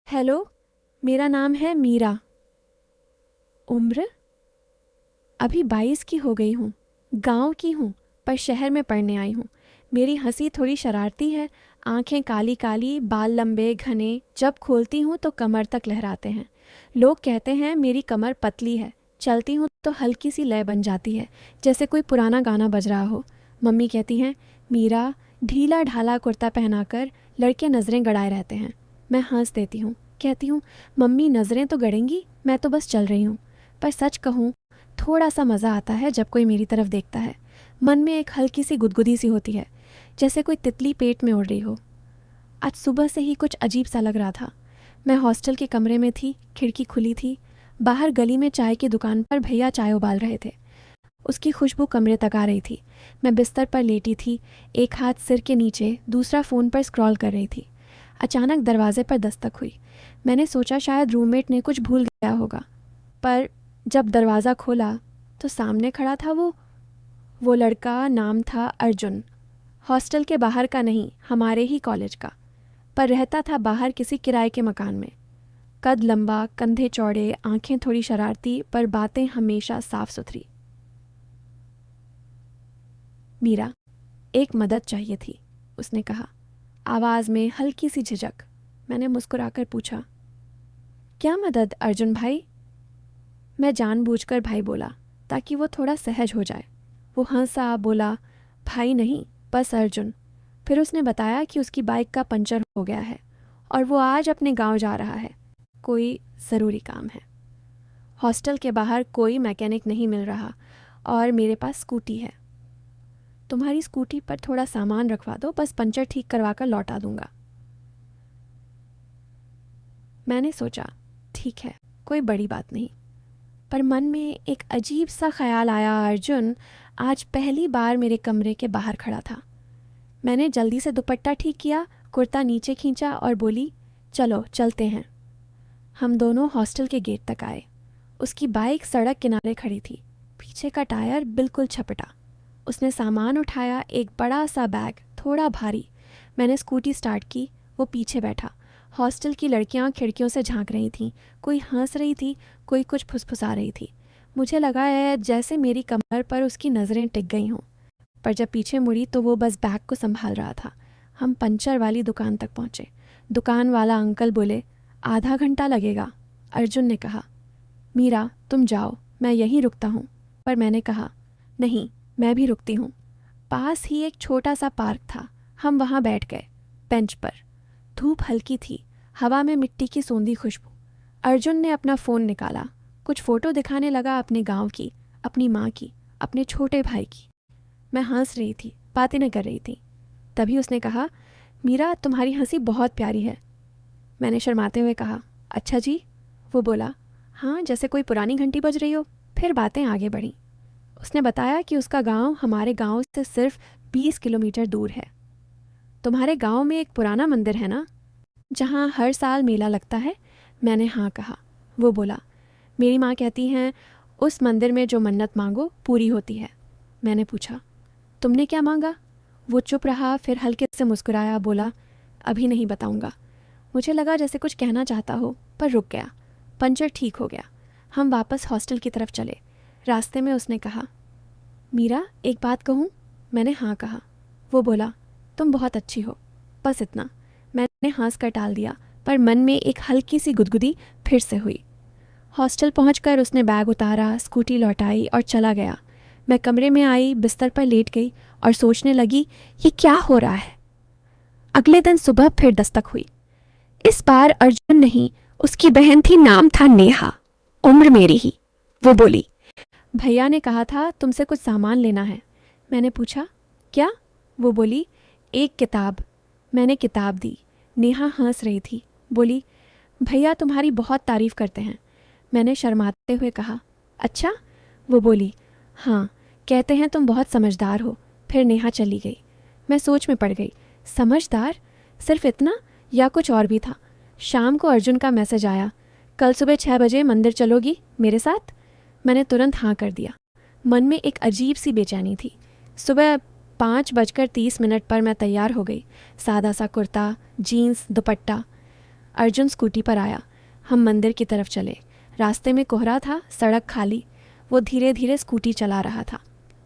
Hello, मेरा नाम है मीरा। उम्र अभी 22 की हो गई हूँ। गांव की हूँ, पर शहर में पढ़ने आई हूँ। मेरी हंसी थोड़ी शरारती है। आंखें काली काली, बाल लंबे घने, जब खोलती हूँ तो कमर तक लहराते हैं। लोग कहते हैं मेरी कमर पतली है। चलती हूँ तो हल्की सी लय बन जाती है, जैसे कोई पुराना गाना बज रहा हो। मम्मी कहती हैं, मीरा, ढीला ढाला कुर्ता पहनाकर लड़के नज़रें गड़ाए रहते हैं। मैं हंस देती हूँ, कहती हूँ, मम्मी नज़रें तो गड़ेंगी, मैं तो बस चल रही हूँ। पर सच कहूँ, थोड़ा सा मज़ा आता है जब कोई मेरी तरफ देखता है। मन में एक हल्की सी गुदगुदी सी होती है, जैसे कोई तितली पेट में उड़ रही हो। आज सुबह से ही कुछ अजीब सा लग रहा था। मैं हॉस्टल के कमरे में थी, खिड़की खुली थी। बाहर गली में चाय की दुकान पर भैया चाय उबाल रहे थे। उसकी खुशबू कमरे तक आ रही थी। मैं बिस्तर पर लेटी थी, एक हाथ सिर के नीचे, दूसरा फ़ोन पर स्क्रॉल कर रही थी। अचानक दरवाजे पर दस्तक हुई। मैंने सोचा शायद रूममेट ने कुछ भूल गया होगा, पर जब दरवाज़ा खोला तो सामने खड़ा था वो लड़का। नाम था अर्जुन। हॉस्टल के बाहर का नहीं, हमारे ही कॉलेज का, पर रहता था बाहर किसी किराए के मकान में। कद लंबा, कंधे चौड़े, आंखें थोड़ी शरारती, पर बातें हमेशा साफ सुथरी। मीरा, एक मदद चाहिए थी, उसने कहा, आवाज़ में हल्की सी झिझक। मैंने मुस्कुराकर पूछा, क्या मदद अर्जुन भाई? मैं जानबूझकर भाई बोला, ताकि वो थोड़ा सहज हो जाए। वो हंसा, बोला, भाई नहीं, बस अर्जुन। फिर उसने बताया कि उसकी बाइक का पंचर हो गया है और वो आज अपने गांव जा रहा है। कोई ज़रूरी काम है। हॉस्टल के बाहर कोई मैकेनिक नहीं मिल रहा और मेरे पास स्कूटी है। तुम्हारी स्कूटी पर थोड़ा सामान रखवा दो, बस पंचर ठीक करवा कर लौटा दूंगा। मैंने सोचा, ठीक है, कोई बड़ी बात नहीं। पर मन में एक अजीब सा ख्याल आया। अर्जुन आज पहली बार मेरे कमरे के बाहर खड़ा था। मैंने जल्दी से दुपट्टा ठीक किया, कुर्ता नीचे खींचा और बोली, चलो चलते हैं। हम दोनों हॉस्टल के गेट तक आए। उसकी बाइक सड़क किनारे खड़ी थी, पीछे का टायर बिल्कुल छपटा। उसने सामान उठाया, एक बड़ा सा बैग, थोड़ा भारी। मैंने स्कूटी स्टार्ट की, वो पीछे बैठा। हॉस्टल की लड़कियां खिड़कियों से झांक रही थीं। कोई हंस रही थी, कोई कुछ फुसफुसा रही थी। मुझे लगा है जैसे मेरी कमर पर उसकी नज़रें टिक गई हों। पर जब पीछे मुड़ी तो वो बस बैग को संभाल रहा था। हम पंचर वाली दुकान तक पहुंचे। दुकान वाला अंकल बोले, आधा घंटा लगेगा। अर्जुन ने कहा, मीरा तुम जाओ, मैं यहीं रुकता हूँ। पर मैंने कहा, नहीं, मैं भी रुकती हूँ। पास ही एक छोटा सा पार्क था। हम वहाँ बैठ गए, बेंच पर। धूप हल्की थी, हवा में मिट्टी की सोंधी खुशबू। अर्जुन ने अपना फ़ोन निकाला, कुछ फ़ोटो दिखाने लगा, अपने गांव की, अपनी माँ की, अपने छोटे भाई की। मैं हंस रही थी, बातें न कर रही थी। तभी उसने कहा, मीरा तुम्हारी हंसी बहुत प्यारी है। मैंने शर्माते हुए कहा, अच्छा जी। वो बोला, हाँ, जैसे कोई पुरानी घंटी बज रही हो। फिर बातें आगे बढ़ीं। उसने बताया कि उसका गांव हमारे गांव से सिर्फ 20 किलोमीटर दूर है। तुम्हारे गांव में एक पुराना मंदिर है ना, जहाँ हर साल मेला लगता है? मैंने हाँ कहा। वो बोला, मेरी माँ कहती हैं उस मंदिर में जो मन्नत मांगो पूरी होती है। मैंने पूछा, तुमने क्या मांगा? वो चुप रहा, फिर हल्के से मुस्कुराया, बोला, अभी नहीं बताऊंगा। मुझे लगा जैसे कुछ कहना चाहता हो, पर रुक गया। पंचर ठीक हो गया। हम वापस हॉस्टल की तरफ चले। रास्ते में उसने कहा, मीरा एक बात कहूँ? मैंने हाँ कहा। वो बोला, तुम बहुत अच्छी हो, बस इतना। मैंने हंस कर टाल दिया, पर मन में एक हल्की सी गुदगुदी फिर से हुई। हॉस्टल पहुंचकर उसने बैग उतारा, स्कूटी लौटाई और चला गया। मैं कमरे में आई, बिस्तर पर लेट गई और सोचने लगी, ये क्या हो रहा है। अगले दिन सुबह फिर दस्तक हुई। इस बार अर्जुन नहीं, उसकी बहन थी, नाम था नेहा, उम्र मेरी ही। वो बोली, भैया ने कहा था तुमसे कुछ सामान लेना है। मैंने पूछा, क्या? वो बोली, एक किताब। मैंने किताब दी। नेहा हंस रही थी, बोली, भैया तुम्हारी बहुत तारीफ़ करते हैं। मैंने शर्माते हुए कहा, अच्छा? वो बोली, हाँ, कहते हैं तुम बहुत समझदार हो। फिर नेहा चली गई। मैं सोच में पड़ गई। समझदार? सिर्फ इतना या कुछ और भी था? शाम को अर्जुन का मैसेज आया, कल सुबह 6 बजे मंदिर चलोगी मेरे साथ? मैंने तुरंत हाँ कर दिया। मन में एक अजीब सी बेचैनी थी। सुबह 5:30 पर मैं तैयार हो गई। सादा सा कुर्ता, जीन्स, दुपट्टा। अर्जुन स्कूटी पर आया। हम मंदिर की तरफ चले। रास्ते में कोहरा था, सड़क खाली। वो धीरे धीरे स्कूटी चला रहा था।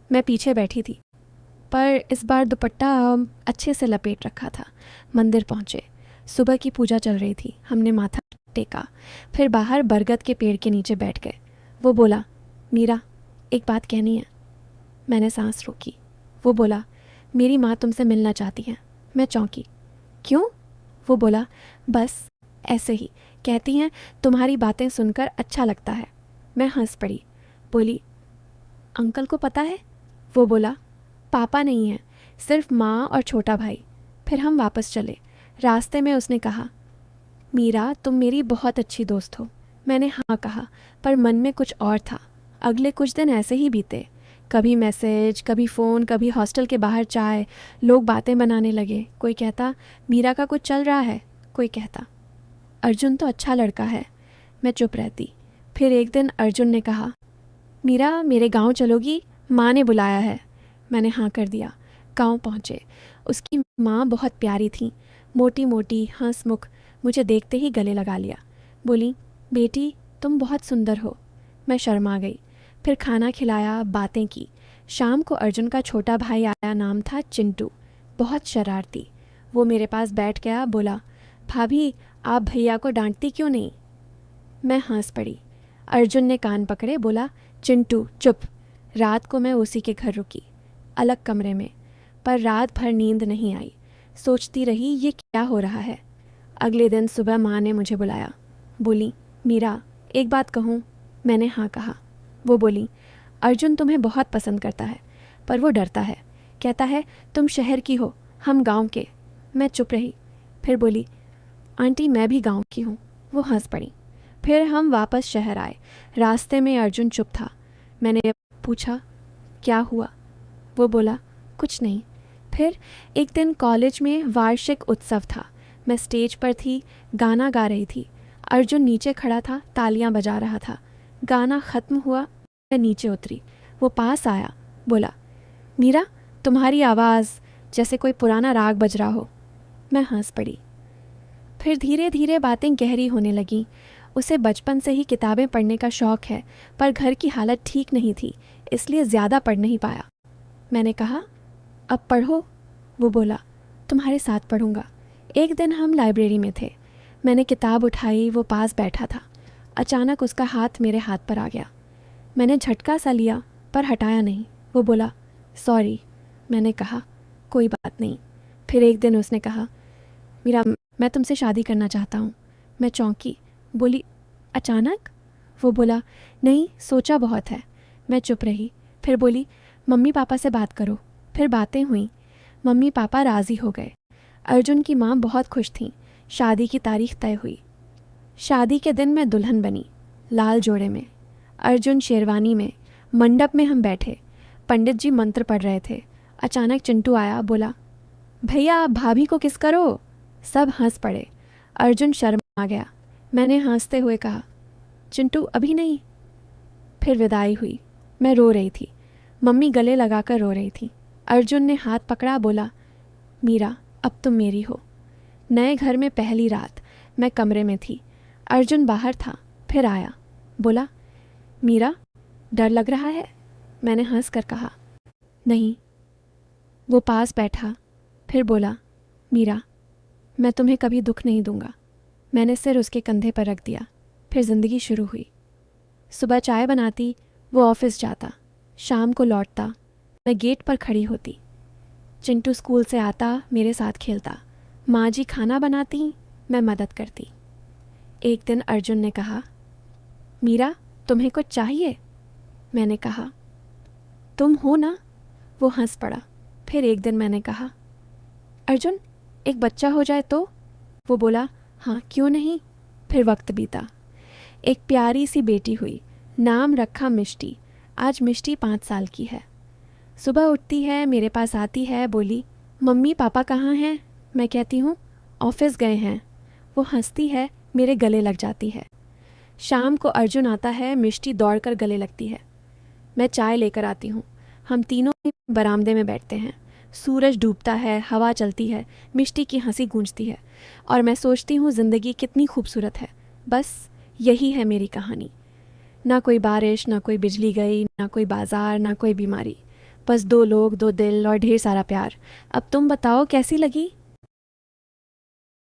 मैं पीछे बैठी थी, पर इस बार दुपट्टा अच्छे से लपेट रखा था। मंदिर पहुँचे। सुबह की पूजा चल रही थी। हमने माथा टेका, फिर बाहर बरगद के पेड़ के नीचे बैठ गए। वो बोला, मीरा, एक बात कहनी है। मैंने सांस रोकी। वो बोला, मेरी माँ तुमसे मिलना चाहती है। मैं चौंकी। क्यों? वो बोला, बस ऐसे ही, कहती हैं तुम्हारी बातें सुनकर अच्छा लगता है। मैं हंस पड़ी। बोली, अंकल को पता है? वो बोला, पापा नहीं है, सिर्फ माँ और छोटा भाई। फिर हम वापस चले। रास्ते में उसने कहा, मीरा, तुम मेरी बहुत अच्छी दोस्त हो। मैंने हाँ कहा, पर मन में कुछ और था। अगले कुछ दिन ऐसे ही बीते। कभी मैसेज, कभी फ़ोन, कभी हॉस्टल के बाहर चाय। लोग बातें बनाने लगे। कोई कहता, मीरा का कुछ चल रहा है। कोई कहता, अर्जुन तो अच्छा लड़का है। मैं चुप रहती। फिर एक दिन अर्जुन ने कहा, मीरा, मेरे गांव चलोगी? माँ ने बुलाया है। मैंने हाँ कर दिया। गांव पहुँचे। उसकी माँ बहुत प्यारी थी, मोटी मोटी, हंसमुख। मुझे देखते ही गले लगा लिया। बोली, बेटी, तुम बहुत सुंदर हो। मैं शर्मा गई। फिर खाना खिलाया, बातें की। शाम को अर्जुन का छोटा भाई आया, नाम था चिंटू। बहुत शरारती। वो मेरे पास बैठ गया। बोला, भाभी, आप भैया को डांटती क्यों नहीं? मैं हंस पड़ी। अर्जुन ने कान पकड़े। बोला, चिंटू चुप। रात को मैं उसी के घर रुकी, अलग कमरे में। पर रात भर नींद नहीं आई। सोचती रही, ये क्या हो रहा है। अगले दिन सुबह माँ ने मुझे बुलाया। बोली, मीरा, एक बात कहूँ? मैंने हाँ कहा। वो बोली, अर्जुन तुम्हें बहुत पसंद करता है, पर वो डरता है। कहता है तुम शहर की हो, हम गांव के। मैं चुप रही। फिर बोली, आंटी, मैं भी गांव की हूँ। वो हंस पड़ी। फिर हम वापस शहर आए। रास्ते में अर्जुन चुप था। मैंने पूछा, क्या हुआ? वो बोला, कुछ नहीं। फिर एक दिन कॉलेज में वार्षिक उत्सव था। मैं स्टेज पर थी, गाना गा रही थी। अर्जुन नीचे खड़ा था, तालियां बजा रहा था। गाना ख़त्म हुआ, मैं नीचे उतरी। वो पास आया। बोला, मीरा, तुम्हारी आवाज़ जैसे कोई पुराना राग बज रहा हो। मैं हंस पड़ी। फिर धीरे धीरे बातें गहरी होने लगीं। उसे बचपन से ही किताबें पढ़ने का शौक़ है, पर घर की हालत ठीक नहीं थी, इसलिए ज़्यादा पढ़ नहीं पाया। मैंने कहा, अब पढ़ो। वो बोला, तुम्हारे साथ पढ़ूंगा। एक दिन हम लाइब्रेरी में थे। मैंने किताब उठाई। वो पास बैठा था। अचानक उसका हाथ मेरे हाथ पर आ गया। मैंने झटका सा लिया, पर हटाया नहीं। वो बोला, सॉरी। मैंने कहा, कोई बात नहीं। फिर एक दिन उसने कहा, मीरा, मैं तुमसे शादी करना चाहता हूँ। मैं चौंकी। बोली, अचानक? वो बोला, नहीं, सोचा बहुत है। मैं चुप रही। फिर बोली, मम्मी पापा से बात करो। फिर बातें हुई। मम्मी पापा राज़ी हो गए। अर्जुन की माँ बहुत खुश थी। शादी की तारीख तय हुई। शादी के दिन मैं दुल्हन बनी, लाल जोड़े में, अर्जुन शेरवानी में। मंडप में हम बैठे। पंडित जी मंत्र पढ़ रहे थे। अचानक चिंटू आया। बोला, भैया, भाभी को किस करो। सब हंस पड़े। अर्जुन शर्मा गया। मैंने हंसते हुए कहा, चिंटू, अभी नहीं। फिर विदाई हुई। मैं रो रही थी। मम्मी गले लगाकर रो रही थी। अर्जुन ने हाथ पकड़ा। बोला, मीरा, अब तुम मेरी हो। नए घर में पहली रात। मैं कमरे में थी। अर्जुन बाहर था। फिर आया। बोला, मीरा, डर लग रहा है? मैंने हंस कर कहा, नहीं। वो पास बैठा। फिर बोला, मीरा, मैं तुम्हें कभी दुख नहीं दूंगा। मैंने सिर उसके कंधे पर रख दिया। फिर ज़िंदगी शुरू हुई। सुबह चाय बनाती, वो ऑफिस जाता। शाम को लौटता, मैं गेट पर खड़ी होती। चिंटू स्कूल से आता, मेरे साथ खेलता। माँ जी खाना बनाती, मैं मदद करती। एक दिन अर्जुन ने कहा, मीरा, तुम्हें कुछ चाहिए? मैंने कहा, तुम हो ना। वो हंस पड़ा। फिर एक दिन मैंने कहा, अर्जुन, एक बच्चा हो जाए तो? वो बोला, हाँ, क्यों नहीं। फिर वक्त बीता। एक प्यारी सी बेटी हुई। नाम रखा मिष्टी। आज मिष्टी 5 साल की है। सुबह उठती है, मेरे पास आती है। बोली, मम्मी पापा कहाँ हैं? मैं कहती हूँ, ऑफिस गए हैं। वो हंसती है, मेरे गले लग जाती है। शाम को अर्जुन आता है। मिष्टी दौड़कर गले लगती है। मैं चाय लेकर आती हूँ। हम तीनों बरामदे में बैठते हैं। सूरज डूबता है, हवा चलती है, मिष्टी की हंसी गूंजती है और मैं सोचती हूँ ज़िंदगी कितनी खूबसूरत है। बस यही है मेरी कहानी। ना कोई बारिश, ना कोई बिजली गई, ना कोई बाजार, ना कोई बीमारी। बस 2 लोग, 2 दिल और ढेर सारा प्यार। अब तुम बताओ कैसी लगी?